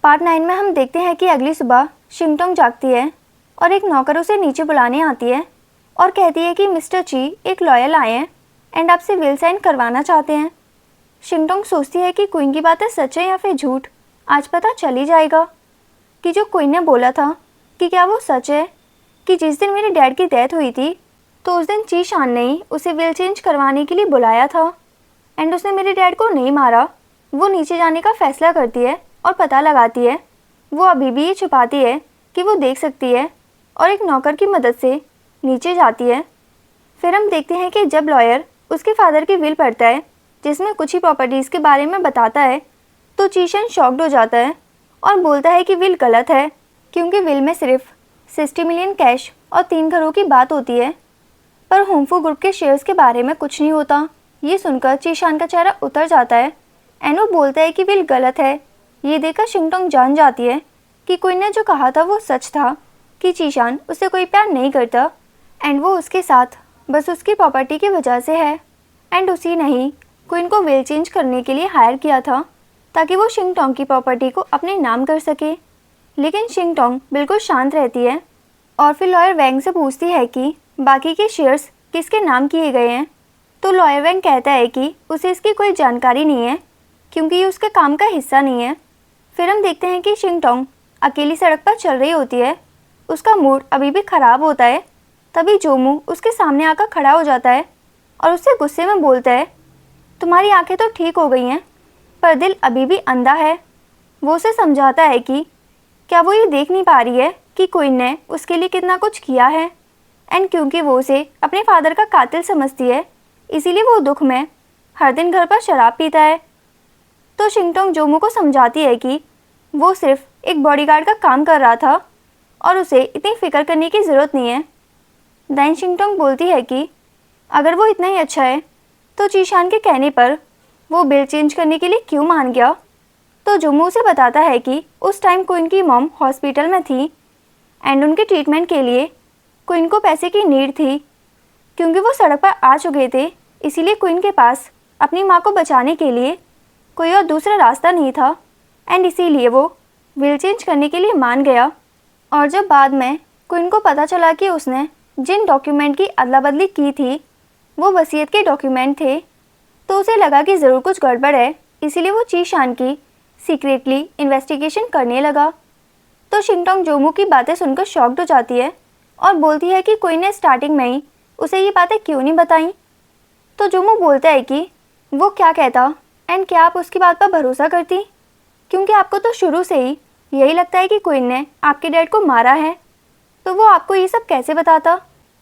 Part 9 में हम देखते हैं कि अगली सुबह शिंगटोंग जागती है और एक नौकर उसे नीचे बुलाने आती है और कहती है कि मिस्टर ची एक लॉयर आए हैं एंड आपसे विल साइन करवाना चाहते हैं। शिंगटोंग सोचती है कि क्वीन की बातें सच है या फिर झूठ, आज पता चल ही जाएगा कि जो क्वीन ने बोला था कि क्या वो सच है कि जिस दिन मेरे डैड की डेथ हुई थी तो उस दिन ची शान ने ही उसे विल चेंज करवाने के लिए बुलाया था एंड उसने मेरे डैड को नहीं मारा। वो नीचे जाने का फैसला करती है और पता लगाती है। वो अभी भी ये छुपाती है कि वो देख सकती है और एक नौकर की मदद से नीचे जाती है। फिर हम देखते हैं कि जब लॉयर उसके फादर की विल पढ़ता है जिसमें कुछ ही प्रॉपर्टीज़ के बारे में बताता है तो चीशन शॉक्ड हो जाता है और बोलता है कि विल गलत है क्योंकि विल में सिर्फ 60 मिलियन कैश और 3 घरों की बात होती है, पर होमफू ग्रुप के शेयर्स के बारे में कुछ नहीं होता। ये सुनकर चीशान का चेहरा उतर जाता है एंड वो बोलता है कि विल गलत है। ये देखकर शिंगटोंग जान जाती है कि क्वीन ने जो कहा था वो सच था कि चीशान उससे कोई प्यार नहीं करता एंड वो उसके साथ बस उसकी प्रॉपर्टी की वजह से है एंड उसी ने ही क्वीन को विल चेंज करने के लिए हायर किया था ताकि वो शिंगटोंग की प्रॉपर्टी को अपने नाम कर सके। लेकिन शिंगटोंग बिल्कुल शांत रहती है और फिर लॉयर वैंग से पूछती है कि बाकी के शेयर्स किसके नाम किए गए हैं। तो लॉयर वैंग कहता है कि उसे इसकी कोई जानकारी नहीं है क्योंकि ये उसके काम का हिस्सा नहीं है। फिर हम देखते हैं कि शिंगटोंग अकेली सड़क पर चल रही होती है। उसका मूड अभी भी ख़राब होता है। तभी जोमू उसके सामने आकर खड़ा हो जाता है और उससे गुस्से में बोलता है, तुम्हारी आंखें तो ठीक हो गई हैं पर दिल अभी भी अंधा है। वो उसे समझाता है कि क्या वो ये देख नहीं पा रही है कि क्वीन ने उसके लिए कितना कुछ किया है एंड क्योंकि वो उसे अपने फादर का कातिल समझती है इसीलिए वो दुख में हर दिन घर पर शराब पीता है। तो शिंगटोंग जोमू को समझाती है कि वो सिर्फ एक बॉडीगार्ड का काम कर रहा था और उसे इतनी फिक्र करने की ज़रूरत नहीं है। दैन शिंगटोंग बोलती है कि अगर वो इतना ही अच्छा है तो चीशान के कहने पर वो बिल चेंज करने के लिए क्यों मान गया। तो जोमू उसे बताता है कि उस टाइम क्वीन की मॉम हॉस्पिटल में थी एंड उनके ट्रीटमेंट के लिए क्वीन को पैसे की नीड थी क्योंकि वो सड़क पर आ चुके थे, इसीलिए क्वीन के पास अपनी माँ को बचाने के लिए कोई और दूसरा रास्ता नहीं था एंड इसीलिए वो विल चेंज करने के लिए मान गया। और जब बाद में क्वीन को पता चला कि उसने जिन डॉक्यूमेंट की अदला बदली की थी वो वसीयत के डॉक्यूमेंट थे तो उसे लगा कि ज़रूर कुछ गड़बड़ है, इसीलिए वो चीशान की सीक्रेटली इन्वेस्टिगेशन करने लगा। तो शिंगटोंग जोमू की बातें सुनकर शॉक्ड हो जाती है और बोलती है कि क्वीन ने स्टार्टिंग में ही उसे ये बातें क्यों नहीं बताई। तो जोमू बोलता है कि वो क्या कहता एंड क्या आप उसकी बात पर भरोसा करती, क्योंकि आपको तो शुरू से ही यही लगता है कि क्वीन ने आपके डैड को मारा है, तो वो आपको ये सब कैसे बताता।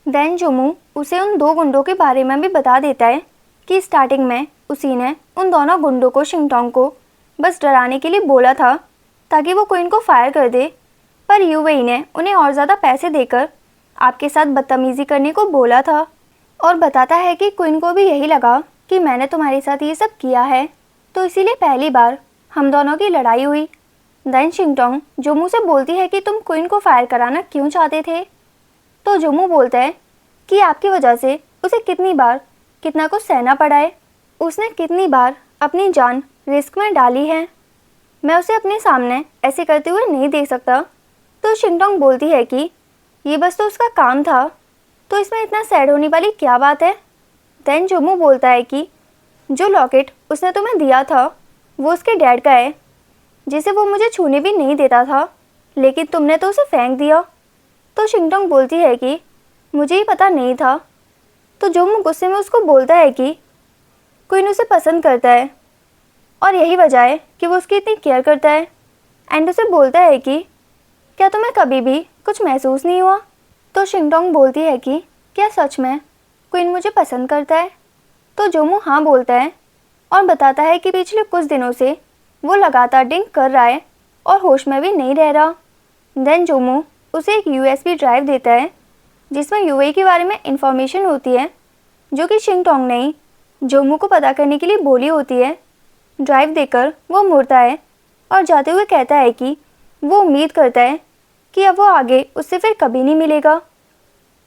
दैन जोमू उसे उन 2 गुंडों के बारे में भी बता देता है कि स्टार्टिंग में उसी ने उन दोनों गुंडों को शिंगटोंग को बस डराने के लिए बोला था ताकि वो क्वीन को फायर कर दे, पर यूवेई ने उन्हें और ज़्यादा पैसे देकर आपके साथ बदतमीज़ी करने को बोला था और बताता है कि क्वीन को भी यही लगा कि मैंने तुम्हारे साथ ये सब किया है तो इसीलिए पहली बार हम दोनों की लड़ाई हुई। दैन शिंगटोंग जोमू से बोलती है कि तुम क्वीन को फायर कराना क्यों चाहते थे। तो जोमू बोलता है कि आपकी वजह से उसे कितनी बार कितना कुछ सहना पड़ा है, उसने कितनी बार अपनी जान रिस्क में डाली है, मैं उसे अपने सामने ऐसे करते हुए नहीं देख सकता। तो शिंगटोंग बोलती है कि ये बस तो उसका काम था, तो इसमें इतना सैड होने वाली क्या बात है। दैन जोमू बोलता है कि जो लॉकेट उसने तुम्हें दिया था वो उसके डैड का है जिसे वो मुझे छूने भी नहीं देता था, लेकिन तुमने तो उसे फेंक दिया। तो शिंगटोंग बोलती है कि मुझे ही पता नहीं था। तो जोमू गुस्से में उसको बोलता है कि क्वीन उसे पसंद करता है और यही वजह है कि वो उसकी इतनी केयर करता है एंड उसे बोलता है कि क्या तुम्हें कभी भी कुछ महसूस नहीं हुआ। तो शिंगटोंग बोलती है कि क्या सच में क्वीन मुझे पसंद करता है। तो जोमू हाँ बोलता है और बताता है कि पिछले कुछ दिनों से वो लगातार ड्रिंक कर रहा है और होश में भी नहीं रह रहा। देन जोमू उसे एक यूएसबी ड्राइव देता है जिसमें यूएई के बारे में इंफॉर्मेशन होती है जो कि शिंगटोंग ने ही जोमू को पता करने के लिए बोली होती है। ड्राइव देकर वो मुड़ता है और जाते हुए कहता है कि वो उम्मीद करता है कि अब वो आगे उससे फिर कभी नहीं मिलेगा।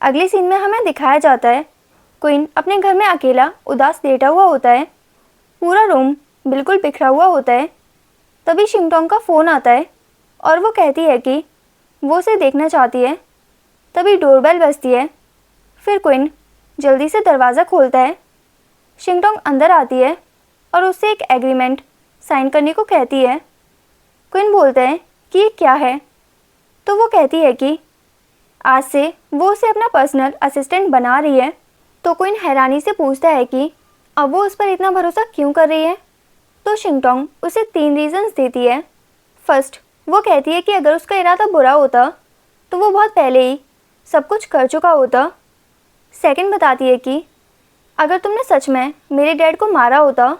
अगले सीन में हमें दिखाया जाता है क्वीन अपने घर में अकेला उदास लेटा हुआ होता है, पूरा रूम बिल्कुल बिखरा हुआ होता है। तभी शिंगटोंग का फ़ोन आता है और वो कहती है कि वो उसे देखना चाहती है। तभी डोरबेल बजती है। फिर क्विन जल्दी से दरवाज़ा खोलता है। शिंगटोंग अंदर आती है और उससे एक एग्रीमेंट साइन करने को कहती है। क्विन बोलता है कि ये क्या है, तो वो कहती है कि आज से वो उसे अपना पर्सनल असिस्टेंट बना रही है। तो क्विन हैरानी से पूछता है कि अब वो उस पर इतना भरोसा क्यों कर रही है। तो शिंगटोंग उसे 3 रीज़न्स देती है। फर्स्ट, वो कहती है कि अगर उसका इरादा बुरा होता तो वो बहुत पहले ही सब कुछ कर चुका होता। सेकंड बताती है कि अगर तुमने सच में मेरे डैड को मारा होता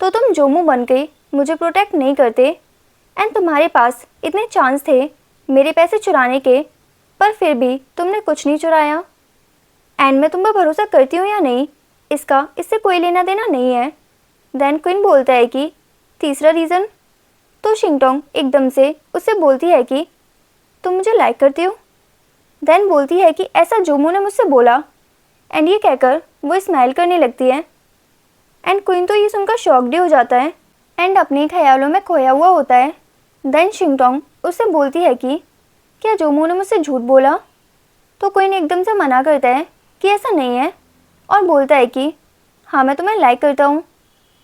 तो तुम जोमू बन के मुझे प्रोटेक्ट नहीं करते, एंड तुम्हारे पास इतने चांस थे मेरे पैसे चुराने के, पर फिर भी तुमने कुछ नहीं चुराया। एंड मैं तुम पर भरोसा करती हूँ या नहीं, इसका इससे कोई लेना देना नहीं है। देन क्विन बोलता है कि तीसरा रीज़न। तो शिंगटोंग एकदम से उससे बोलती है कि तुम मुझे लाइक करती हो। देन बोलती है कि ऐसा जोमू ने मुझसे बोला, एंड ये कहकर वो स्माइल करने लगती है। एंड क्वीन तो ये सुनकर शॉक्ड हो जाता है एंड अपने ख्यालों में खोया हुआ होता है। देन शिंगटोंग उससे बोलती है कि क्या जोमू ने मुझसे झूठ बोला। तो क्वीन एकदम से मना करता है कि ऐसा नहीं है और बोलता है कि हाँ, मैं तुम्हें लाइक करता हूँ।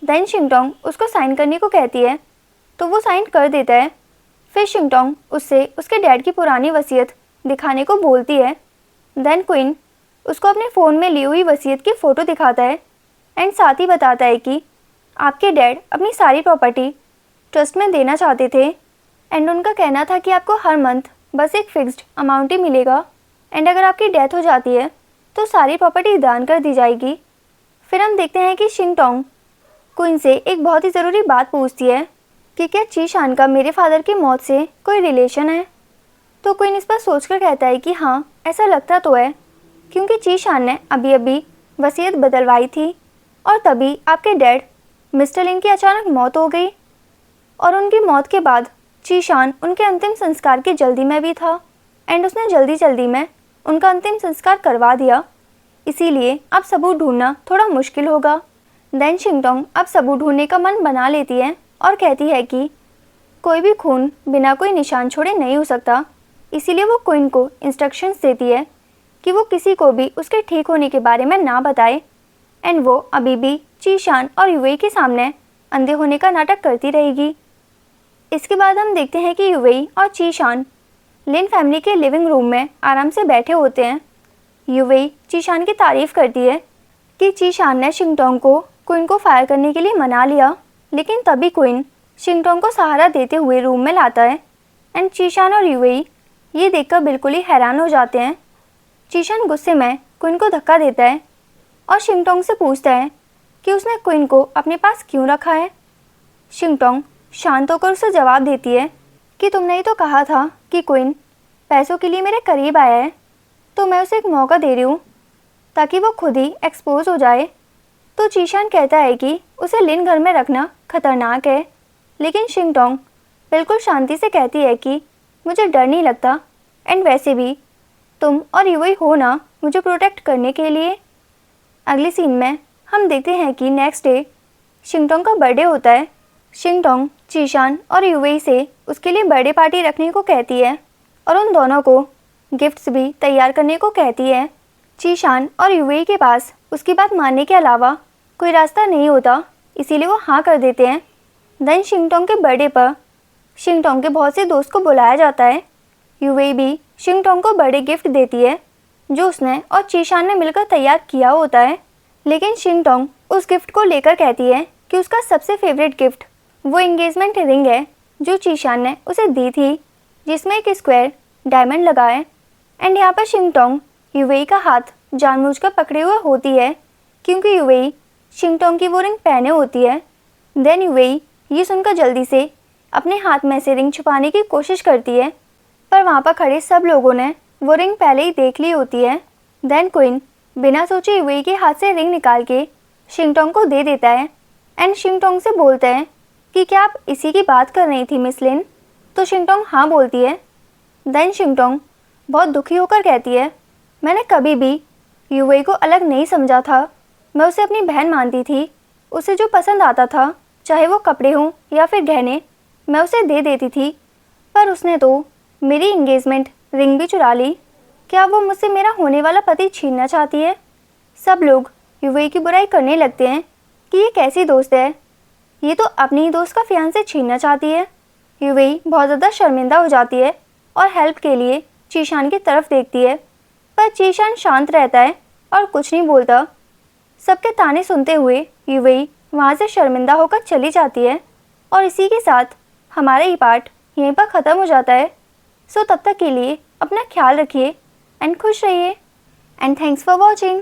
देन शिंगटोंग उसको साइन करने को कहती है, तो वो साइन कर देता है। फिर शिंगटोंग उससे उसके डैड की पुरानी वसीयत दिखाने को बोलती है। देन क्वीन उसको अपने फ़ोन में ली हुई वसीयत की फ़ोटो दिखाता है एंड साथ ही बताता है कि आपके डैड अपनी सारी प्रॉपर्टी ट्रस्ट में देना चाहते थे, एंड उनका कहना था कि आपको हर मंथ बस एक फिक्स्ड अमाउंट ही मिलेगा, एंड अगर आपकी डेथ हो जाती है तो सारी प्रॉपर्टी दान कर दी जाएगी। फिर हम देखते हैं कि शिंगटोंग क्वीन से एक बहुत ही ज़रूरी बात पूछती है कि क्या चीशान का मेरे फादर की मौत से कोई रिलेशन है। तो क्वीन इस पर सोचकर कहता है कि हाँ, ऐसा लगता तो है, क्योंकि चीशान ने अभी अभी वसीयत बदलवाई थी और तभी आपके डैड मिस्टर लिन की अचानक मौत हो गई, और उनकी मौत के बाद चीशान उनके अंतिम संस्कार की जल्दी में भी था, एंड उसने जल्दी जल्दी में उनका अंतिम संस्कार करवा दिया। इसीलिए अब सबूत ढूंढना थोड़ा मुश्किल होगा। देन शिंगटोंग अब सबूत ढूंढने का मन बना लेती है और कहती है कि कोई भी खून बिना कोई निशान छोड़े नहीं हो सकता। इसीलिए वो क्वीन को इंस्ट्रक्शंस देती है कि वो किसी को भी उसके ठीक होने के बारे में ना बताए, एंड वो अभी भी चीशान और यूवेई के सामने अंधे होने का नाटक करती रहेगी। इसके बाद हम देखते हैं कि यूवेई और चीशान लिन फैमिली के लिविंग रूम में आराम से बैठे होते हैं। यूवेई चीशान की तारीफ़ करती है कि चीशान ने शिंगटोंग को क्वीन को फायर करने के लिए मना लिया, लेकिन तभी क्वीन शिंगटोंग को सहारा देते हुए रूम में लाता है, एंड चीशान और यूवेई ये देखकर बिल्कुल ही हैरान हो जाते हैं। चीशान गुस्से में क्वीन को धक्का देता है और शिंगटोंग से पूछता है कि उसने क्वीन को अपने पास क्यों रखा है। शिंगटोंग शांत होकर उसे जवाब देती है कि तुमने ही तो कहा था कि क्वीन पैसों के लिए मेरे करीब आया है, तो मैं उसे एक मौका दे रही हूँ ताकि वो खुद ही एक्सपोज हो जाए। तो चीशान कहता है कि उसे लिन घर में रखना खतरनाक है, लेकिन शिंगटोंग बिल्कुल शांति से कहती है कि मुझे डर नहीं लगता, एंड वैसे भी तुम और यूवेई हो ना मुझे प्रोटेक्ट करने के लिए। अगली सीन में हम देखते हैं कि नेक्स्ट डे शिंगटोंग का बर्थडे होता है। शिंगटोंग चीशान और यूवेई से उसके लिए बर्थडे पार्टी रखने को कहती है और उन दोनों को गिफ्ट्स भी तैयार करने को कहती है। चीशान और यूवेई के पास उसकी बात मानने के अलावा कोई रास्ता नहीं होता, इसीलिए वो हाँ कर देते हैं। देन शिंगटोंग के बर्थडे पर शिंगटोंग के बहुत से दोस्त को बुलाया जाता है। यूवेई भी शिंगटोंग को बर्थडे गिफ्ट देती है जो उसने और चीशान ने मिलकर तैयार किया होता है, लेकिन शिंगटोंग उस गिफ्ट को लेकर कहती है कि उसका सबसे फेवरेट गिफ्ट वो एंगेजमेंट रिंग है जो चीशान ने उसे दी थी, जिसमें एक स्क्वायर डायमंड लगा है। एंड यहाँ पर शिंगटोंग यूवेई का हाथ जानबूझकर पकड़े हुए होती है क्योंकि यूवेई शिंगटोंग की वो रिंग पहने होती है। देन यूवेई ये सुनकर जल्दी से अपने हाथ में से रिंग छुपाने की कोशिश करती है, पर वहाँ पर खड़े सब लोगों ने वो रिंग पहले ही देख ली होती है। देन क्वीन बिना सोचे यूवेई के हाथ से रिंग निकाल के शिंगटोंग को दे देता है, एंड शिंगटोंग से बोलता है कि क्या आप इसी की बात कर रही थी मिस लिन। तो शिंगटोंग हाँ बोलती है। देन शिंगटोंग बहुत दुखी होकर कहती है, मैंने कभी भी यूवेई को अलग नहीं समझा था, मैं उसे अपनी बहन मानती थी। उसे जो पसंद आता था, चाहे वो कपड़े हों या फिर गहने, मैं उसे दे देती थी। पर उसने तो मेरी एंगेजमेंट रिंग भी चुरा ली। क्या वो मुझसे मेरा होने वाला पति छीनना चाहती है? सब लोग यूवी की बुराई करने लगते हैं कि ये कैसी दोस्त है, ये तो अपनी ही दोस्त का फियांसे छीनना चाहती है। यूवी बहुत ज़्यादा शर्मिंदा हो जाती है और हेल्प के लिए चीशान की तरफ देखती है, पर चीशान शांत रहता है और कुछ नहीं बोलता। सबके ताने सुनते हुए यूवी वहाँ से शर्मिंदा होकर चली जाती है और इसी के साथ हमारा ये पार्ट यहीं पर ख़त्म हो जाता है। सो तब तक के लिए अपना ख्याल रखिए एंड खुश रहिए एंड थैंक्स फॉर वॉचिंग।